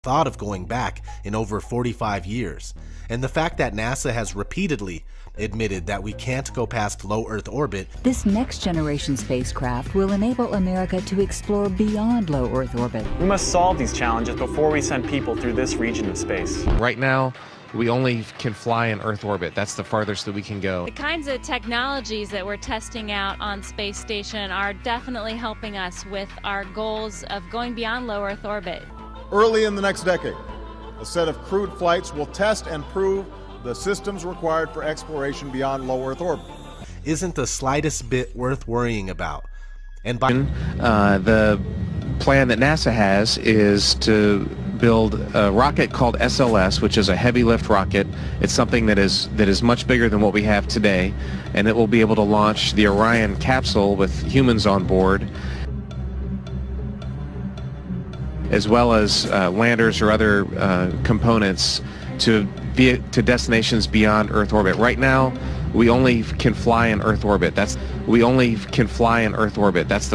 thought of going back in over 45 years. And the fact that NASA has repeatedly admitted that we can't go past low Earth orbit. This next generation spacecraft will enable America to explore beyond low Earth orbit. We must solve these challenges before we send people through this region of space. Right now, we only can fly in Earth orbit. That's the farthest that we can go. The kinds of technologies that we're testing out on Space Station are definitely helping us with our goals of going beyond low Earth orbit. Early in the next decade, a set of crewed flights will test and prove the systems required for exploration beyond low Earth orbit. Isn't the slightest bit worth worrying about. And by the plan that NASA has is to build a rocket called SLS, which is a heavy lift rocket. It's something that is much bigger than what we have today, and it will be able to launch the Orion capsule with humans on board, as well as landers or other components to destinations beyond Earth orbit. Right now, we only can fly in Earth orbit. That's the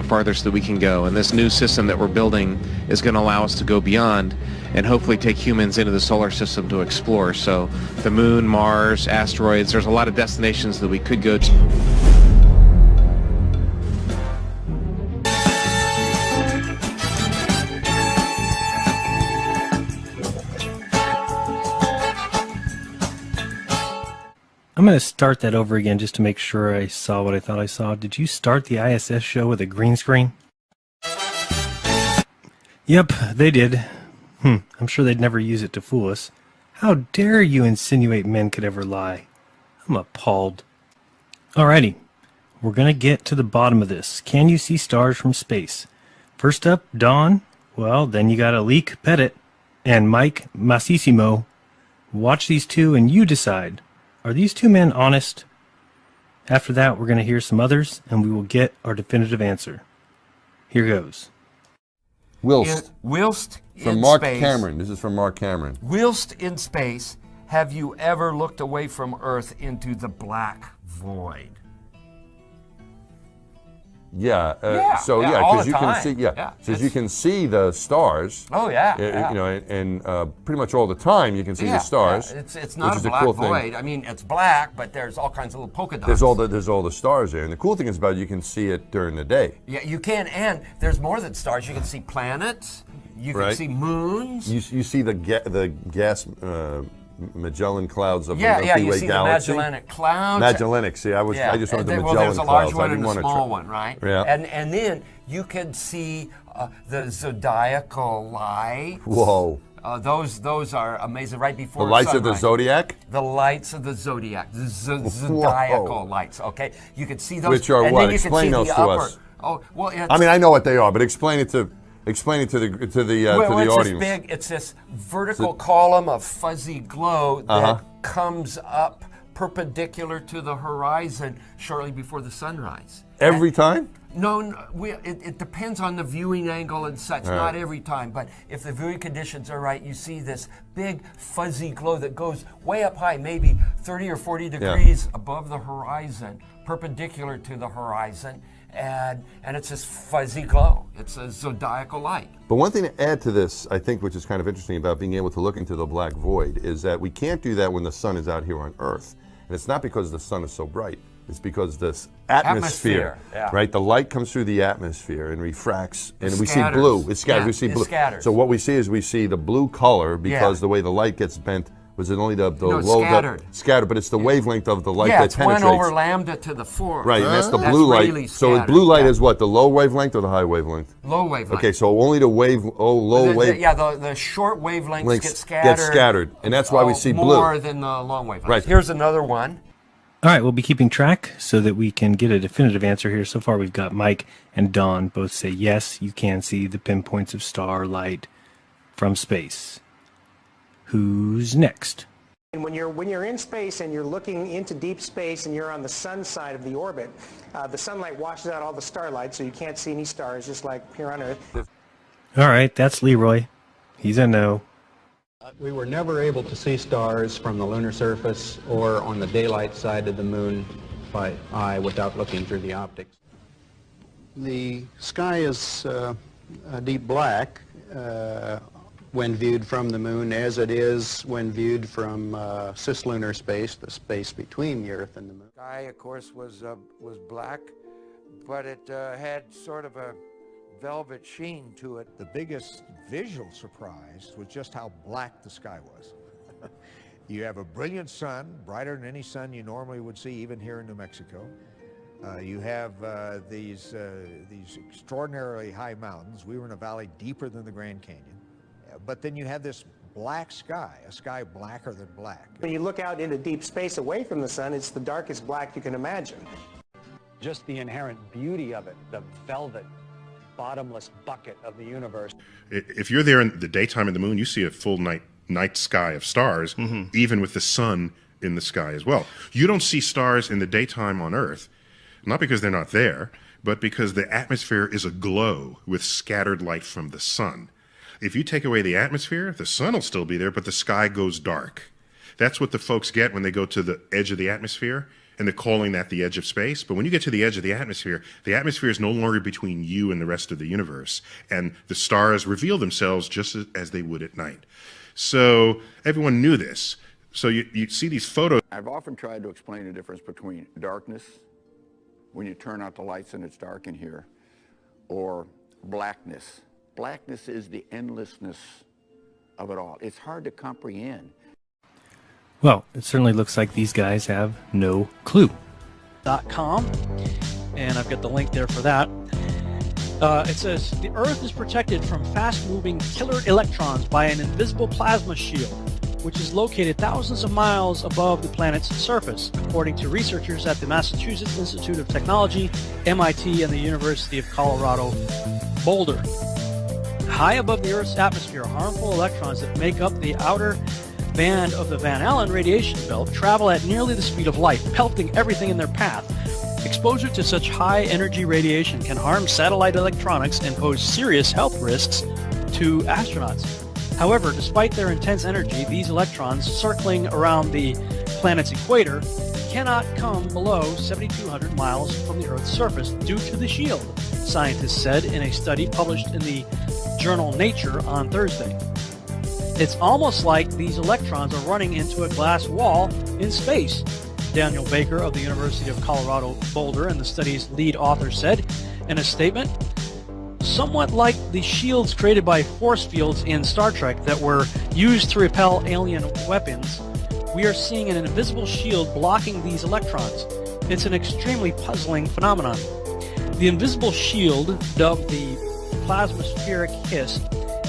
farthest that we can go. And this new system that we're building is going to allow us to go beyond and hopefully take humans into the solar system to explore. So the moon, Mars, asteroids, there's a lot of destinations that we could go to. I'm going to start that over again just to make sure I saw what I thought I saw. Did you start the ISS show with a green screen? Yep, they did. I'm sure they'd never use it to fool us. How dare you insinuate men could ever lie? I'm appalled. Alrighty, we're going to get to the bottom of this. Can you see stars from space? First up, Don. Well, then you got Alik Pettit and Mike Massissimo. Watch these two and you decide. Are these two men honest? After that, we're going to hear some others, and we will get our definitive answer. Here goes. Whilst from in Mark space, Cameron. This is from Mark Cameron. Whilst in space, have you ever looked away from Earth into the black void? Yeah. All because the you time. can see. Yeah. Because you can see the stars. Oh yeah. You know, and pretty much all the time you can see the stars. Yeah. It's not which a is black cool void. thing. I mean, it's black, but there's all kinds of little polka dots. There's all the stars there, and the cool thing is about it, you can see it during the day. Yeah, you can, and there's more than stars. You can see planets. You can see moons. You see the gas. Magellan clouds of the Milky Way you see galaxy. the Magellanic Clouds. Magellanic. See, I just wanted the Magellan there's a large clouds. one I didn't and a want small one, right? Yeah. And then you can see the zodiacal lights. Whoa. Those are amazing. Right before the lights sunrise. of the zodiac. The lights of the zodiac. The zodiacal lights. Okay, you can see those. Which are and what? Then you Explain can see those the to upper. us. Oh well. I mean, I know what they are, but explain it to the audience. It's this vertical column of fuzzy glow that comes up perpendicular to the horizon shortly before the sunrise. Every time? No, it depends on the viewing angle and such. Not every time, but if the viewing conditions are right, you see this big fuzzy glow that goes way up high, maybe 30 or 40 degrees above the horizon, perpendicular to the horizon. And it's this fuzzy glow. It's a zodiacal light. But one thing to add to this, I think, which is kind of interesting about being able to look into the black void, is that we can't do that when the sun is out here on Earth. And it's not because the sun is so bright. It's because this atmosphere. Right? The light comes through the atmosphere and refracts, and we see blue. It scatters. We see blue. Scatters. So what we see is we see the blue color because the way the light gets bent. Was it only the low scattered, but it's the wavelength of the light that penetrates. Yeah, it's 1 over lambda to the 4. Right, and that's the blue light. Really so blue light is what, the low wavelength or the high wavelength? Low wavelength. Okay, so only the low wave. Yeah, the short wavelengths get scattered. And that's why we see blue. More than the long wavelengths. Right. Here's another one. All right, we'll be keeping track so that we can get a definitive answer here. So far, we've got Mike and Don both say yes, you can see the pinpoints of starlight from space. Who's next? And when you're in space and you're looking into deep space and you're on the sun side of the orbit, the sunlight washes out all the starlight, so you can't see any stars, just like here on Earth. All right, that's Leroy. He's a no. We were never able to see stars from the lunar surface or on the daylight side of the moon by eye without looking through the optics. The sky is a deep black. when viewed from the moon as it is when viewed from cislunar space, the space between the Earth and the moon. The sky, of course, was black, but it had sort of a velvet sheen to it. The biggest visual surprise was just how black the sky was. You have a brilliant sun, brighter than any sun you normally would see, even here in New Mexico. You have these extraordinarily high mountains. We were in a valley deeper than the Grand Canyon. But then you have this black sky, a sky blacker than black. When you look out into deep space away from the sun, it's the darkest black you can imagine. Just the inherent beauty of it, the velvet, bottomless bucket of the universe. If you're there in the daytime in the moon, you see a full night sky of stars, even with the sun in the sky as well. You don't see stars in the daytime on Earth, not because they're not there, but because the atmosphere is aglow with scattered light from the sun. If you take away the atmosphere, the sun will still be there, but the sky goes dark. That's what the folks get when they go to the edge of the atmosphere, and they're calling that the edge of space. But when you get to the edge of the atmosphere is no longer between you and the rest of the universe, and the stars reveal themselves just as they would at night. So everyone knew this. So you see these photos. I've often tried to explain the difference between darkness, when you turn out the lights and it's dark in here, or blackness. Blackness is the endlessness of it all. It's hard to comprehend. Well, it certainly looks like these guys have no clue. .com, and I've got the link there for that. It says, the Earth is protected from fast-moving killer electrons by an invisible plasma shield, which is located thousands of miles above the planet's surface, according to researchers at the Massachusetts Institute of Technology, MIT, and the University of Colorado, Boulder. High above the Earth's atmosphere, harmful electrons that make up the outer band of the Van Allen radiation belt travel at nearly the speed of light, pelting everything in their path. Exposure to such high-energy radiation can harm satellite electronics and pose serious health risks to astronauts. However, despite their intense energy, these electrons circling around the planet's equator cannot come below 7,200 miles from the Earth's surface due to the shield, scientists said in a study published in the journal Nature on Thursday. It's almost like these electrons are running into a glass wall in space, Daniel Baker of the University of Colorado Boulder and the study's lead author said in a statement. Somewhat like the shields created by force fields in Star Trek that were used to repel alien weapons, we are seeing an invisible shield blocking these electrons. It's an extremely puzzling phenomenon. The invisible shield, dubbed the plasmaspheric hiss,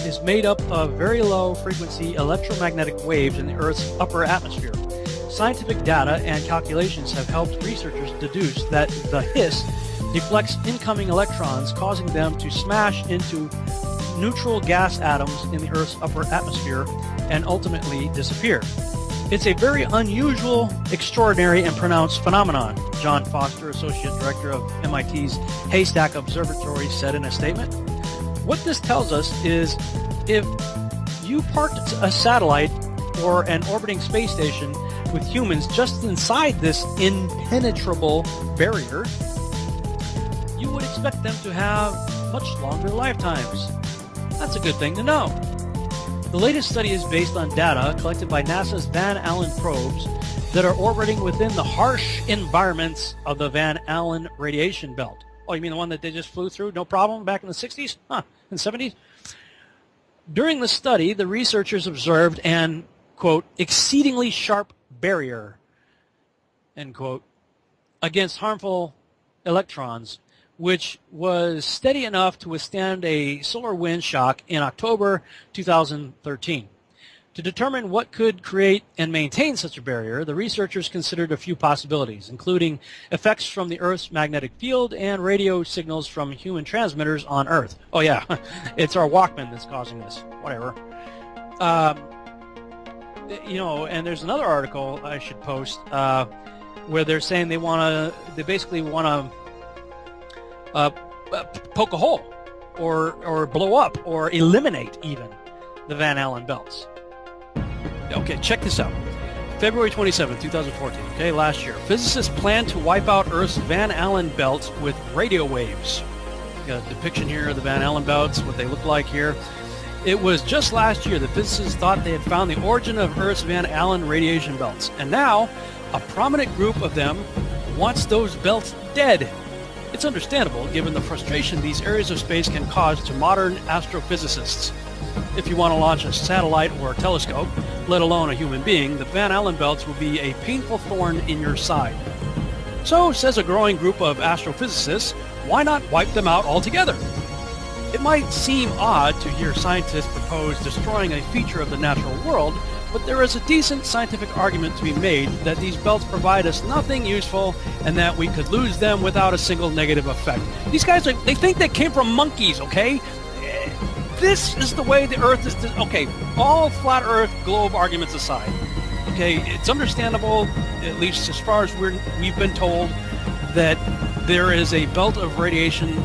is made up of very low-frequency electromagnetic waves in the Earth's upper atmosphere. Scientific data and calculations have helped researchers deduce that the hiss deflects incoming electrons, causing them to smash into neutral gas atoms in the Earth's upper atmosphere and ultimately disappear. It's a very unusual, extraordinary, and pronounced phenomenon, John Foster, Associate Director of MIT's Haystack Observatory, said in a statement. What this tells us is if you parked a satellite or an orbiting space station with humans just inside this impenetrable barrier, you would expect them to have much longer lifetimes. That's a good thing to know. The latest study is based on data collected by NASA's Van Allen probes that are orbiting within the harsh environments of the Van Allen radiation belt. Oh, you mean the one that they just flew through, no problem, back in the 60s? Huh, in the 70s? During the study, the researchers observed an, quote, exceedingly sharp barrier, end quote, against harmful electrons, which was steady enough to withstand a solar wind shock in October 2013. To determine what could create and maintain such a barrier, the researchers considered a few possibilities, including effects from the Earth's magnetic field and radio signals from human transmitters on Earth. Oh yeah, it's our Walkman that's causing this, whatever. You know, and there's another article I should post where they're saying they basically want to poke a hole or blow up or eliminate even the Van Allen belts. Okay, check this out. February 27, 2014, okay, last year. Physicists plan to wipe out Earth's Van Allen belts with radio waves. Got a depiction here of the Van Allen belts, what they look like here. It was just last year that physicists thought they had found the origin of Earth's Van Allen radiation belts, and now a prominent group of them wants those belts dead. It's understandable given the frustration these areas of space can cause to modern astrophysicists. If you want to launch a satellite or a telescope, let alone a human being, the Van Allen belts will be a painful thorn in your side. So, says a growing group of astrophysicists, why not wipe them out altogether? It might seem odd to hear scientists propose destroying a feature of the natural world, but there is a decent scientific argument to be made that these belts provide us nothing useful and that we could lose them without a single negative effect. These guys, they think they came from monkeys, okay? This is the way the Earth is... Okay, all flat Earth globe arguments aside, okay, it's understandable, at least as far as we've been told, that there is a belt of radiation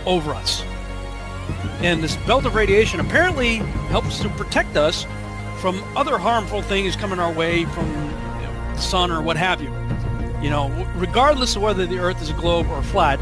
over us. And this belt of radiation apparently helps to protect us from other harmful things coming our way from the sun or what have you. You know, regardless of whether the Earth is a globe or flat,